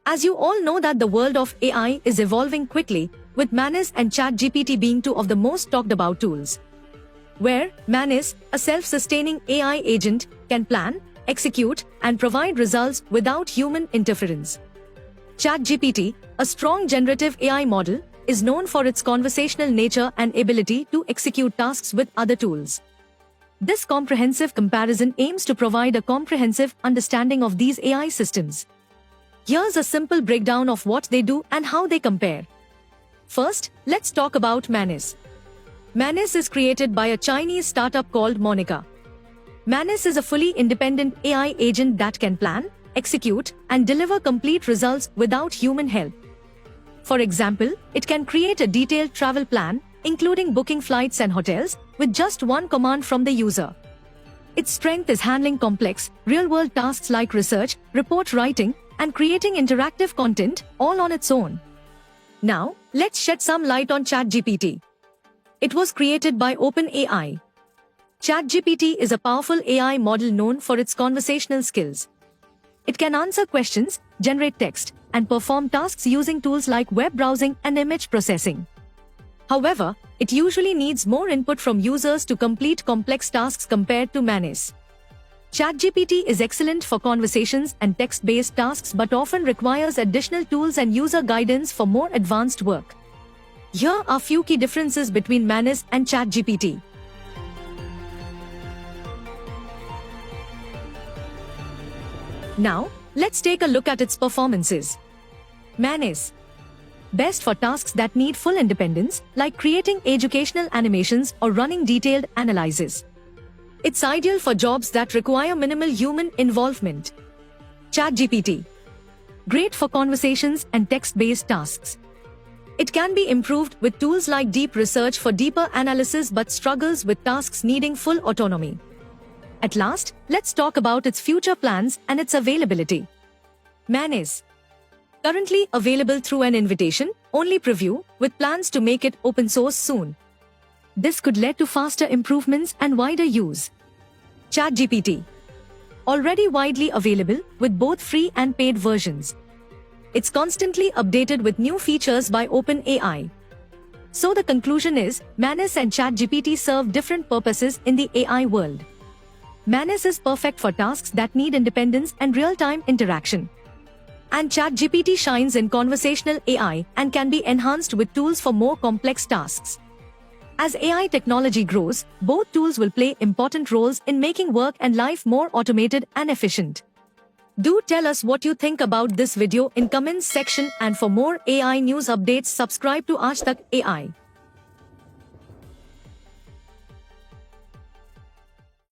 As you all know that the world of AI is evolving quickly, with Manus and ChatGPT being two of the most talked about tools. Where Manus, a self-sustaining AI agent, can plan, execute, and provide results without human interference. ChatGPT, a strong generative AI model, is known for its conversational nature and ability to execute tasks with other tools. This comprehensive comparison aims to provide a comprehensive understanding of these AI systems. Here's a simple breakdown of what they do and how they compare. First, let's talk about Manus. Manus is created by a Chinese startup called Monica. Manus is a fully independent AI agent that can plan, execute, and deliver complete results without human help. For example, it can create a detailed travel plan, including booking flights and hotels, with just one command from the user. Its strength is handling complex, real-world tasks like research, report writing, and creating interactive content, all on its own. Now, let's shed some light on ChatGPT. It was created by OpenAI. ChatGPT is a powerful AI model known for its conversational skills. It can answer questions, generate text, and perform tasks using tools like web browsing and image processing. However, it usually needs more input from users to complete complex tasks compared to Manus. ChatGPT is excellent for conversations and text-based tasks but often requires additional tools and user guidance for more advanced work. Here are few key differences between Manus and ChatGPT. Now, let's take a look at its performances. Manus. Best for tasks that need full independence, like creating educational animations or running detailed analysis. It's ideal for jobs that require minimal human involvement. ChatGPT. Great for conversations and text-based tasks. It can be improved with tools like deep research for deeper analysis but struggles with tasks needing full autonomy. At last, let's talk about its future plans and its availability. Manus. Currently available through an invitation-only preview, with plans to make it open source soon. This could lead to faster improvements and wider use. ChatGPT. Already widely available, with both free and paid versions. It's constantly updated with new features by OpenAI. So the conclusion is, Manus and ChatGPT serve different purposes in the AI world. Manus is perfect for tasks that need independence and real-time interaction. And ChatGPT shines in conversational AI and can be enhanced with tools for more complex tasks. As AI technology grows, both tools will play important roles in making work and life more automated and efficient. Do tell us what you think about this video in comments section, and for more AI news updates subscribe to Aaj Tak AI.